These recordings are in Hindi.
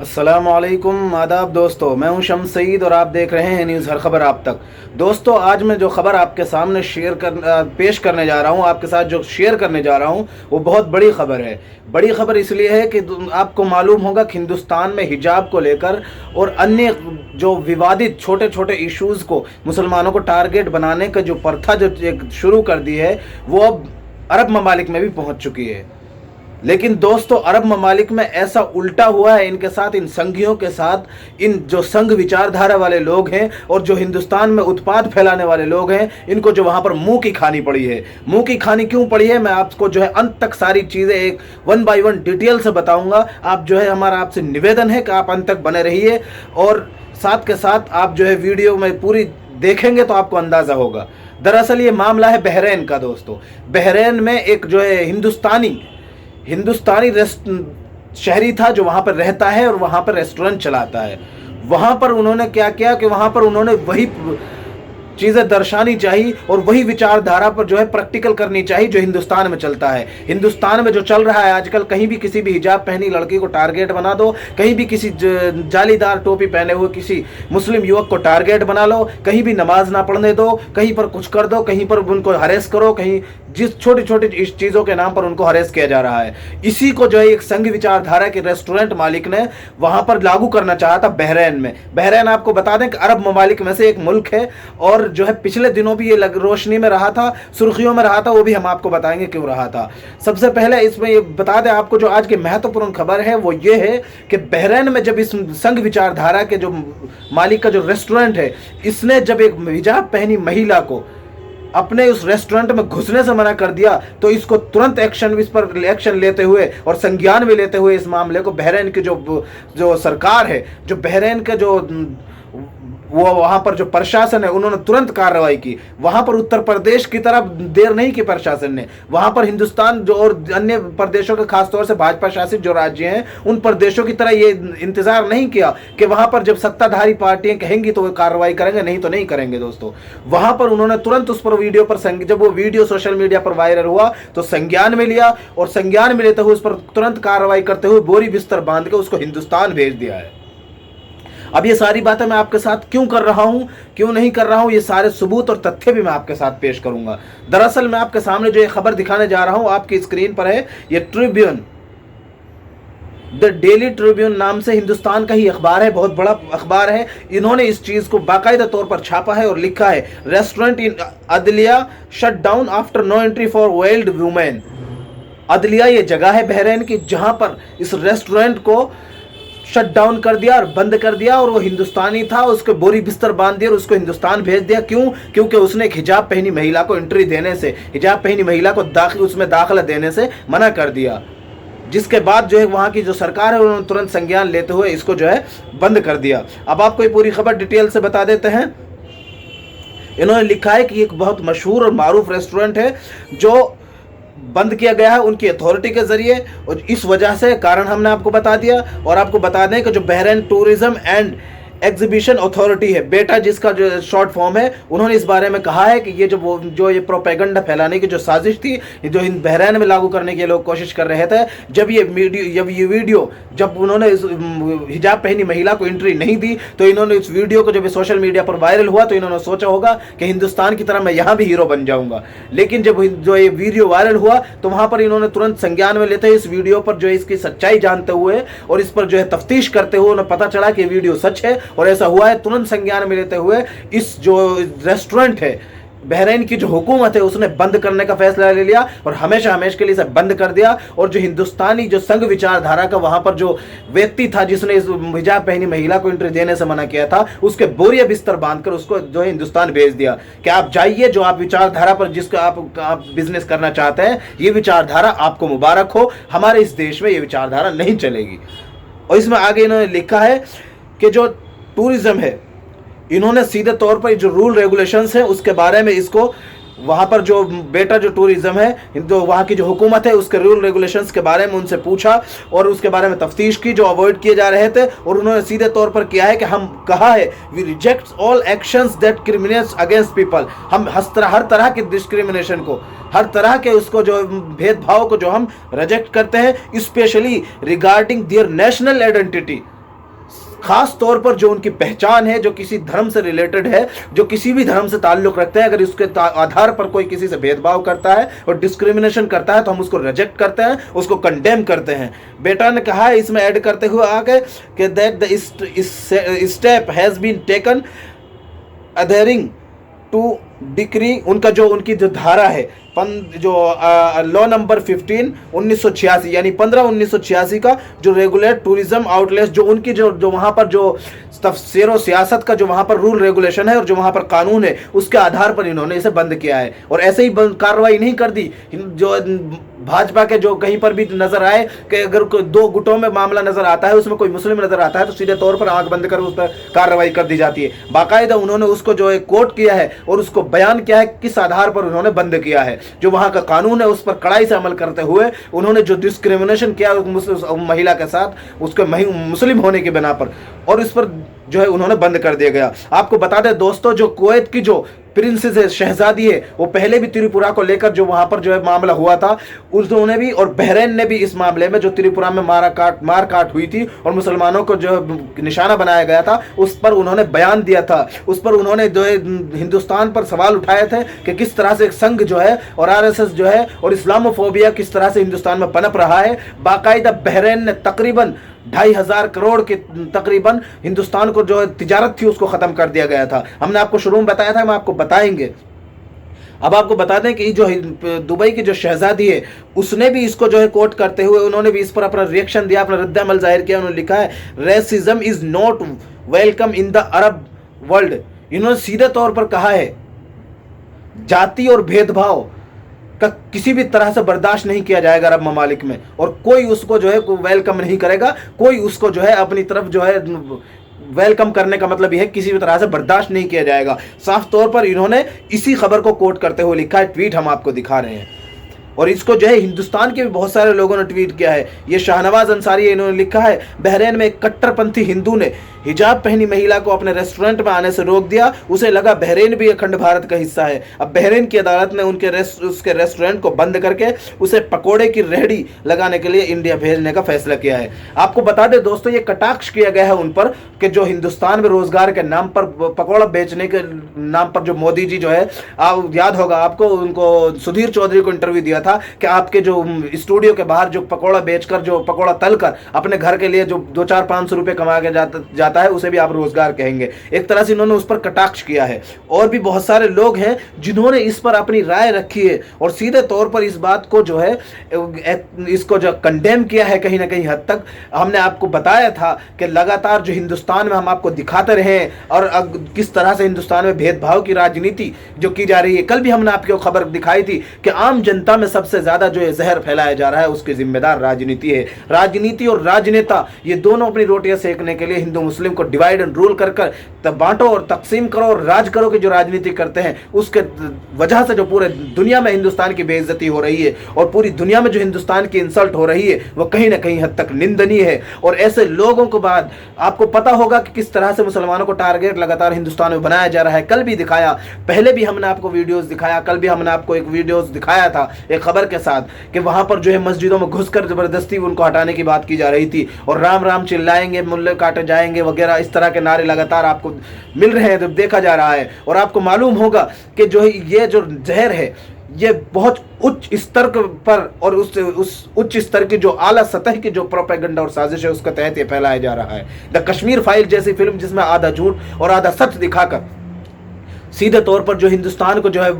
अस्सलामुअलैकुम, आदाब दोस्तों। मैं हूं शम्स सईद और आप देख रहे हैं न्यूज़ हर खबर आप तक। दोस्तों, आज मैं जो खबर आपके सामने पेश करने जा रहा हूं, आपके साथ जो शेयर करने जा रहा हूं, वो बहुत बड़ी खबर है। बड़ी खबर इसलिए है कि आपको मालूम होगा कि हिंदुस्तान में हिजाब को लेकर और अन्य जो विवादित छोटे छोटे इश्यूज़ को मुसलमानों को टारगेट बनाने का जो प्रथा जो शुरू कर दी है, वो अब अरब ममालिक में भी पहुँच चुकी है। लेकिन दोस्तों, अरब ममालिक में ऐसा उल्टा हुआ है इनके साथ, इन संघियों के साथ, इन जो संघ विचारधारा वाले लोग हैं और जो हिंदुस्तान में उत्पाद फैलाने वाले लोग हैं, इनको जो वहाँ पर मुंह की खानी पड़ी है। मुंह की खानी क्यों पड़ी है, मैं आपको जो है अंत तक सारी चीज़ें एक 1 बाय 1 डिटेल से बताऊँगा। आप जो है, हमारा आपसे निवेदन है कि आप अंत तक बने रहिए और साथ के साथ आप जो है वीडियो में पूरी देखेंगे तो आपको अंदाज़ा होगा। दरअसल ये मामला है बहरीन का। दोस्तों, बहरीन में एक जो है हिंदुस्तानी शहरी था जो वहाँ पर रहता है और वहाँ पर रेस्टोरेंट चलाता है। वहाँ पर उन्होंने क्या किया कि वहाँ पर उन्होंने वही चीज़ें दर्शानी चाहिए और वही विचारधारा पर जो है प्रैक्टिकल करनी चाहिए जो हिंदुस्तान में चलता है। हिंदुस्तान में जो चल रहा है आजकल, कहीं भी किसी भी हिजाब पहनी लड़की को टारगेट बना दो, कहीं भी किसी जालीदार टोपी पहने हुए किसी मुस्लिम युवक को टारगेट बना लो, कहीं भी नमाज ना पढ़ने दो, कहीं पर कुछ कर दो, कहीं पर उनको हरेस करो, कहीं जिस छोटी छोटी इस चीज़ों के नाम पर उनको हरेस किया जा रहा है। इसी को जो है एक संघ विचारधारा के रेस्टोरेंट मालिक ने वहाँ पर लागू करना चाहा था बहरीन में। बहरीन आपको बता दें कि अरब ममालिक में से एक मुल्क है और जो है पिछले दिनों भी ये रोशनी में रहा था, सुर्खियों में रहा था। वो भी हम आपको बताएंगे क्यों रहा था। सबसे पहले इसमें ये बता दें आपको, जो आज की महत्वपूर्ण खबर है वो ये है कि बहरीन में जब इस संघ विचारधारा के जो मालिक का जो रेस्टोरेंट है, इसने जब एक हिजाब पहनी महिला को अपने उस रेस्टोरेंट में घुसने से मना कर दिया, तो इसको तुरंत इस पर एक्शन लेते हुए और संज्ञान में लेते हुए इस मामले को बहरीन की जो सरकार है, जो बहरीन का जो वो वहाँ पर जो प्रशासन है, उन्होंने तुरंत कार्रवाई की। वहाँ पर उत्तर प्रदेश की तरफ देर नहीं की प्रशासन ने, वहाँ पर हिंदुस्तान जो और अन्य प्रदेशों के खासतौर से भाजपा शासित जो राज्य हैं, उन प्रदेशों की तरह ये इंतजार नहीं किया कि वहाँ पर जब सत्ताधारी पार्टियां कहेंगी तो वो कार्रवाई करेंगे, नहीं तो नहीं करेंगे। दोस्तों, वहाँ पर उन्होंने तुरंत उस पर वीडियो पर जब वो वीडियो सोशल मीडिया पर वायरल हुआ तो संज्ञान में लिया और संज्ञान में लेते हुए उस पर तुरंत कार्रवाई करते हुए बोरी बिस्तर बांध के उसको हिंदुस्तान भेज दिया है। अब ये सारी बातें मैं आपके साथ क्यों कर रहा हूं, क्यों नहीं कर रहा हूं, ये सारे सबूत और तथ्य भी मैं आपके साथ पेश करूंगा। दरअसल मैं आपके सामने जो ये खबर दिखाने जा रहा हूं, आपकी स्क्रीन पर है, ये ट्रिब्यून, द डेली ट्रिब्यून नाम से हिंदुस्तान का ही अखबार है, बहुत बड़ा अखबार है। इन्होंने इस चीज को बाकायदा तौर पर छापा है और लिखा है, restaurant in Adliya shut down after no entry for veiled women. Adliya ये जगह है बहरीन की जहां पर इस रेस्टोरेंट को शट डाउन कर दिया और बंद कर दिया, और वो हिंदुस्तानी था, उसको बोरी बिस्तर बांध दिया और उसको हिंदुस्तान भेज दिया। क्यों? क्योंकि उसने एक हिजाब पहनी महिला को एंट्री देने से, हिजाब पहनी महिला को उसमें दाखिला देने से मना कर दिया। जिसके बाद जो है वहाँ की जो सरकार है उन्होंने तुरंत संज्ञान लेते हुए इसको जो है बंद कर दिया। अब आपको ये पूरी खबर डिटेल से बता देते हैं। इन्होंने लिखा है कि एक बहुत मशहूर और मारूफ रेस्टोरेंट है जो बंद किया गया है उनकी अथॉरिटी के जरिए, और इस वजह से कारण हमने आपको बता दिया। और आपको बता दें कि जो Bahrain tourism and exhibition authority है, बेटा जिसका जो शॉर्ट फॉर्म है, उन्होंने इस बारे में कहा है कि ये जो ये प्रोपेगेंडा फैलाने की जो साजिश थी, जो बहरीन में लागू करने के लोग कोशिश कर रहे थे, जब ये वीडियो जब उन्होंने इस हिजाब पहनी महिला को एंट्री नहीं दी, तो इन्होंने इस वीडियो को जब सोशल मीडिया पर वायरल हुआ तो इन्होंने सोचा होगा कि हिंदुस्तान की तरह मैं यहाँ भी हीरो बन जाऊँगा। लेकिन जब जो ये वीडियो वायरल हुआ तो वहाँ पर इन्होंने तुरंत संज्ञान में लेते इस वीडियो पर जो है इसकी सच्चाई जानते हुए और इस पर जो है तफ्तीश करते हुए उन्हें पता चला कि वीडियो सच है और ऐसा हुआ है। तुरंत संज्ञान में लेते हुए इस जो रेस्टोरेंट है, बहरीन की जो हुकूमत है, उसने बंद करने का फैसला ले लिया और हमेशा हमेशा के लिए इसे बंद कर दिया। और जो हिंदुस्तानी जो संघ विचारधारा का वहां पर जो व्यक्ति था जिसने इस हिजाब पहनी महिला को एंट्री देने से मना किया था, उसके बोरिया बिस्तर बांधकर उसको जो है हिंदुस्तान भेज दिया कि आप जाइए, जो आप विचारधारा पर जिसका आप बिजनेस करना चाहते हैं, ये विचारधारा आपको मुबारक हो, हमारे इस देश में ये विचारधारा नहीं चलेगी। और इसमें आगे इन्होंने लिखा है कि जो टूरिज्म है, इन्होंने सीधे तौर पर जो रूल रेगुलेशंस हैं उसके बारे में इसको वहाँ पर जो बेटा जो टूरिज़्म है, जो वहाँ की जो हुकूमत है उसके रूल रेगुलेशंस के बारे में उनसे पूछा और उसके बारे में तफ्तीश की जो अवॉइड किए जा रहे थे, और उन्होंने सीधे तौर पर किया है कि हम कहा है we reject all actions that criminates against people. हम हर तरह के डिस्क्रिमिनेशन को, हर तरह के उसको जो भेदभाव को जो हम रिजेक्ट करते हैं, specially regarding their national identity, खास तौर पर जो उनकी पहचान है, जो किसी धर्म से रिलेटेड है, जो किसी भी धर्म से ताल्लुक़ रखते हैं, अगर उसके आधार पर कोई किसी से भेदभाव करता है और डिस्क्रिमिनेशन करता है तो हम उसको रिजेक्ट करते हैं, उसको कंडेम करते हैं। बेटा ने कहा है इसमें ऐड करते हुए आगे कि that the step has been taken adhering to decree, उनकी जो धारा है जो लॉ नंबर 15 1986 यानी 15/1986 का जो रेगुलेट टूरिज्म आउटलेट्स, जो उनकी जो वहाँ पर जो तफसीर और सियासत का जो वहाँ पर रूल रेगुलेशन है और जो वहाँ पर कानून है, उसके आधार पर इन्होंने इसे बंद किया है। और ऐसे ही कार्रवाई नहीं कर दी जो भाजपा के जो कहीं पर भी नजर आए कि अगर दो गुटों में मामला नजर आता है, उसमें कोई मुस्लिम नजर आता है तो सीधे तौर पर आंख बंद कर उस पर कार्रवाई कर दी जाती है। बाकायदा उन्होंने उसको जो है कोट किया है और उसको बयान किया है किस आधार पर उन्होंने बंद किया है। जो वहाँ का कानून है उस पर कड़ाई से अमल करते हुए उन्होंने जो डिस्क्रिमिनेशन किया महिला के साथ उसके मुस्लिम होने की बिना पर, और इस पर जो है उन्होंने बंद कर दिया गया। आपको बता दें दोस्तों, जो कुवैत की जो प्रिंसेस है, शहजादी है, वो पहले भी त्रिपुरा को लेकर जो वहां पर जो है मामला हुआ था, उन्होंने भी और बहरीन ने भी इस मामले में जो त्रिपुरा में मार काट हुई थी और मुसलमानों को जो निशाना बनाया गया था, उस पर उन्होंने बयान दिया था। उस पर उन्होंने जो है हिंदुस्तान पर सवाल उठाए थे कि किस तरह से संघ जो है और RSS जो है और इस्लामोफोबिया किस तरह से हिंदुस्तान में पनप रहा है। बाकायदा बहरीन ने तकरीबन 2.5 करोड़ के तकरीबन हिंदुस्तान को जो तिजारत थी उसको ख़त्म कर दिया गया था। हमने आपको शुरू में बताया था, हम आपको बताएंगे। अब आपको बता दें कि जो दुबई की जो शहजादी है उसने भी इसको जो है कोट करते हुए उन्होंने भी इस पर अपना रिएक्शन दिया, अपना रद्द-ए-अमल जाहिर किया। उन्होंने लिखा है racism is not welcome in the Arab world. इन्होंने सीधे तौर पर कहा है जाति और भेदभाव का किसी भी तरह से बर्दाश्त नहीं किया जाएगा अरब ममालिक में, और कोई उसको जो है वेलकम नहीं करेगा, कोई उसको जो है अपनी तरफ जो है वेलकम करने का मतलब यह है किसी भी तरह से बर्दाश्त नहीं किया जाएगा। साफ तौर पर इन्होंने इसी खबर को कोट करते हुए लिखा है, ट्वीट हम आपको दिखा रहे हैं, और इसको जो है हिंदुस्तान के भी बहुत सारे लोगों ने ट्वीट किया है। ये शाहनवाज अंसारी है, इन्होंने लिखा है बहरीन में एक कट्टरपंथी हिंदू ने हिजाब पहनी महिला को अपने रेस्टोरेंट में आने से रोक दिया। उसे लगा बहरीन भी अखंड भारत का हिस्सा है। अब बहरीन की अदालत ने उसके रेस्टोरेंट को बंद करके उसे पकोड़े की रेहड़ी लगाने के लिए इंडिया भेजने का फैसला किया है। आपको बता दें दोस्तों, ये कटाक्ष किया गया है उन पर कि जो हिंदुस्तान में रोजगार के नाम पर, पकौड़ा बेचने के नाम पर जो मोदी जी जो है, याद होगा आपको, उनको सुधीर चौधरी को इंटरव्यू दिया था कि आपके जो स्टूडियो के बाहर जो पकौड़ा बेचकर, जो पकौड़ा तलकर अपने घर के लिए जो 200-500 रुपये कमा के जाता है, उसे भी आप रोजगार कहेंगे। एक तरह से इन्होंने उस पर कटाक्ष किया है। और भी बहुत सारे लोग हैं जिन्होंने इस पर अपनी राय रखी है और सीधे तौर पर इस बात को जो है इसको जो कंडेम किया है कहीं ना कहीं हद तक। हमने आपको बताया था कि लगातार जो हिंदुस्तान में हम आपको दिखाते रहे और किस तरह से हिंदुस्तान में भेदभाव की राजनीति जो की जा रही है। कल भी हमने आपको खबर दिखाई थी कि आम जनता में सबसे ज्यादा जो है जहर फैलाया जा रहा है, उसके जिम्मेदार राजनीति है। राजनीति और राजनेता ये दोनों अपनी रोटियां सेकने के लिए हिंदू मुस्लिम को डिवाइड एंड रूल कर तब बांटो और तकसीम करो और राज करो की जो राजनीति करते हैं, उसके वजह से जो पूरे दुनिया में हिंदुस्तान की बेइज्जती हो रही है और पूरी दुनिया में जो हिंदुस्तान की इंसल्ट हो रही है वो कहीं ना कहीं हद तक निंदनीय है। और ऐसे लोगों को बाद आपको पता होगा कि किस तरह से मुसलमानों को टारगेट लगातार हिंदुस्तान में बनाया जा रहा है। कल भी दिखाया, पहले भी हमने आपको वीडियोस दिखाया, कल भी हमने आपको एक वीडियोस दिखाया था एक खबर के साथ कि वहां पर जो है मस्जिदों में घुसकर जबरदस्ती उनको हटाने की बात की जा रही थी और राम राम चिल्लाएंगे, मुल्ले काटे जाएंगे वगैरह, इस तरह के नारे लगातार आपको मिल रहे हैं, तो देखा जा रहा है। और आपको मालूम होगा कि जो ये जो जहर है ये बहुत उच्च स्तर पर और उस उच्च स्तर की जो आला सतह की जो प्रोपेगेंडा और साजिश है उसके तहत ये फैलाया जा रहा है। द कश्मीर फाइल जैसी फिल्म जिसमें आधा झूठ और आधा सच दिखाकर सीधे तौर पर जो हिंदुस्तान को जो है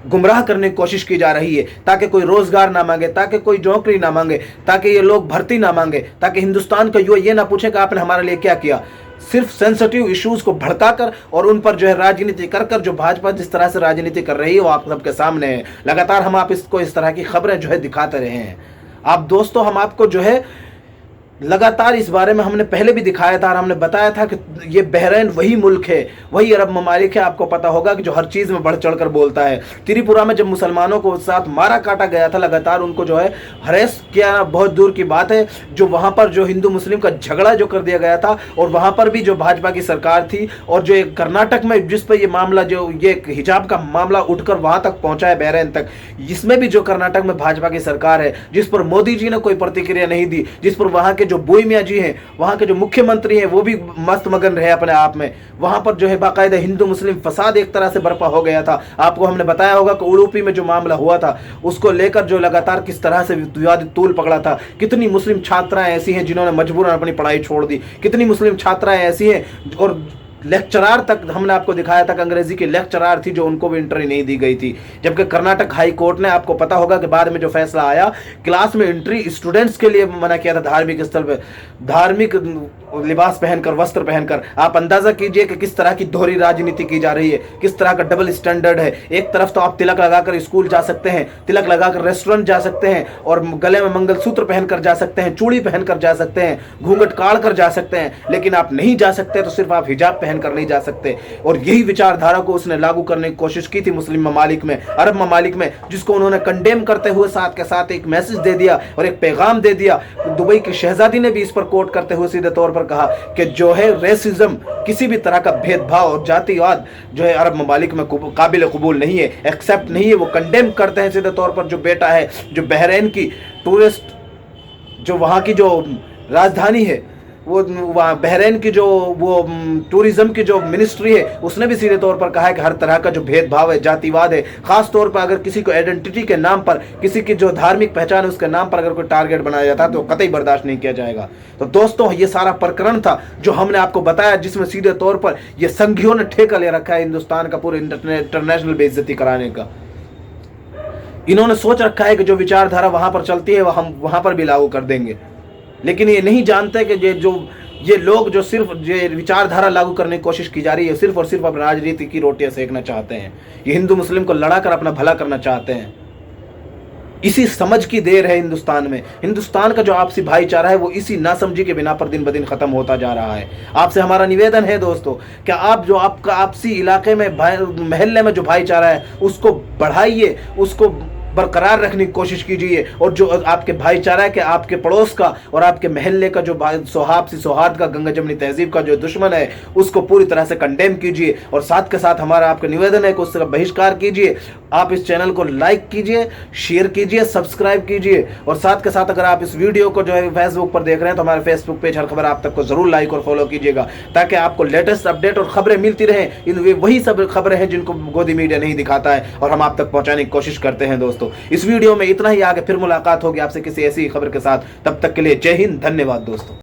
गुमराह करने की कोशिश की जा रही है, ताकि कोई रोजगार ना मांगे, ताकि कोई नौकरी ना मांगे, ताकि ये लोग भर्ती ना मांगे, ताकि हिंदुस्तान का युवा ये ना पूछे कि आपने हमारे लिए क्या किया। सिर्फ सेंसिटिव इश्यूज को भड़काकर और उन पर जो है राजनीति कर जो भाजपा जिस तरह से राजनीति कर रही है वो आप सबके सामने है। लगातार हम आप इसको इस तरह की खबरें जो है दिखाते रहे हैं। आप दोस्तों, हम आपको जो है लगातार इस बारे में हमने पहले भी दिखाया था और हमने बताया था कि ये बहरीन वही मुल्क है, वही अरब ममालिक है। आपको पता होगा कि जो हर चीज़ में बढ़ चढ़ कर बोलता है। त्रिपुरा में जब मुसलमानों को साथ मारा काटा गया था, लगातार उनको जो है हरेस किया, बहुत दूर की बात है। जो वहाँ पर जो हिंदू मुस्लिम का झगड़ा जो कर दिया गया था, और वहाँ पर भी जो भाजपा की सरकार थी, और जो एक कर्नाटक में जिस पर ये मामला, जो ये हिजाब का मामला उठकर वहाँ तक पहुँचा है बहरीन तक, इसमें भी जो कर्नाटक में भाजपा की सरकार है, जिस पर मोदी जी ने कोई प्रतिक्रिया नहीं दी, जिस पर वहाँ के जो बोई मियाँ जी हैं, वहाँ के जो मुख्यमंत्री हैं, वो भी मस्त मगन रहे अपने आप में। वहाँ पर जो है बाकायदा हिंदू मुस्लिम फसाद एक तरह से बर्पा हो गया था। आपको हमने बताया होगा कि उडुपी में जो मामला हुआ था, उसको लेकर जो लगातार किस तरह से विवाद तूल पकड़ा था। कितनी मुस्लिम छात्राएं ऐसी हैं जिन्होंने मजबूरन अपनी पढ़ाई छोड़ दी, कितनी मुस्लिम छात्राएं ऐसी हैं, और लेक्चरार तक हमने आपको दिखाया था कि अंग्रेजी की लेक्चरार थी जो उनको भी एंट्री नहीं दी गई थी। जबकि कर्नाटक हाई कोर्ट ने, आपको पता होगा कि बाद में जो फैसला आया, क्लास में एंट्री स्टूडेंट्स के लिए मना किया था, धार्मिक स्थल पर धार्मिक लिबास पहनकर, वस्त्र पहनकर। आप अंदाजा कीजिए कि किस तरह की दोहरी राजनीति की जा रही है, किस तरह का डबल स्टैंडर्ड है। एक तरफ तो आप तिलक लगाकर स्कूल जा सकते हैं, तिलक लगाकर रेस्टोरेंट जा सकते हैं, और गले में मंगलसूत्र पहनकर जा सकते हैं, चूड़ी पहनकर जा सकते हैं, घूंघट काढ़ कर जा सकते हैं, लेकिन आप नहीं जा सकते तो सिर्फ आप हिजाब कर नहीं जा सकते। और यही विचारधारा को उसने लागू करने की कोशिश की थी मुस्लिम ममालिक में, अरब ममालिक में, जिसको उन्होंने कंडेम करते हुए साथ के साथ एक मैसेज दे दिया और एक पैगाम दे दिया। दुबई की शहजादी ने भी इस पर कोट करते हुए सीधे तौर पर कहा कि जो है रेसिज्म, किसी भी तरह का भेदभाव और जातिवाद जो है अरब ममालिक में काबिल कबूल नहीं है, एक्सेप्ट नहीं है। वो कंडेम करते हैं सीधे तौर पर। जो बेटा है, जो बहरीन की टूरिस्ट, जो वहाँ की जो राजधानी है, वो बहरीन की जो वो टूरिज्म की जो मिनिस्ट्री है, उसने भी सीधे तौर पर कहा है कि हर तरह का जो भेदभाव है, जातिवाद है, खास तौर पर अगर किसी को आइडेंटिटी के नाम पर, किसी की जो धार्मिक पहचान है उसके नाम पर अगर कोई टारगेट बनाया जाता है तो कतई बर्दाश्त नहीं किया जाएगा। तो दोस्तों, ये सारा प्रकरण था जो हमने आपको बताया, जिसमें सीधे तौर पर ये संघियों ने ठेका ले रखा है हिंदुस्तान का पूरे इंटरनेशनल बेइज्जती कराने का। इन्होंने सोच रखा है कि जो विचारधारा वहां पर चलती है वह हम वहां पर भी लागू कर देंगे, लेकिन ये नहीं जानते कि ये लोग जो सिर्फ ये विचारधारा लागू करने की कोशिश की जा रही है, सिर्फ और सिर्फ अपनी राजनीति की रोटियां सेकना चाहते हैं। ये हिंदू मुस्लिम को लड़ाकर अपना भला करना चाहते हैं। इसी समझ की देर है हिंदुस्तान में। हिंदुस्तान का जो आपसी भाईचारा है वो इसी नासमझी के बिना पर दिन ब दिन खत्म होता जा रहा है। आपसे हमारा निवेदन है दोस्तों, क्या आप जो आपका आपसी इलाके में महल्ले में जो भाईचारा है उसको बढ़ाइए, उसको बरकरार रखने की कोशिश कीजिए, और जो आपके भाईचारा के, आपके पड़ोस का और आपके महल्ले का जो सौहार्द का, गंगा जमनी तहजीब का जो दुश्मन है, उसको पूरी तरह से कंडेम कीजिए। और साथ के साथ हमारा आपका निवेदन है कि उसका बहिष्कार कीजिए। आप इस चैनल को लाइक कीजिए, शेयर कीजिए, सब्सक्राइब कीजिए, और साथ के साथ अगर आप इस वीडियो को जो है फेसबुक पर देख रहे हैं तो हमारे फेसबुक पेज हर खबर आप तक को जरूर लाइक और फॉलो कीजिएगा, ताकि आपको लेटेस्ट अपडेट और खबरें मिलती रहें। वही सब खबरें हैं जिनको गोदी मीडिया नहीं दिखाता है और हम आप तक पहुंचाने की कोशिश करते हैं। दोस्तों, इस वीडियो में इतना ही। आगे फिर मुलाकात होगी आपसे किसी ऐसी खबर के साथ। तब तक के लिए जय हिंद, धन्यवाद दोस्तों।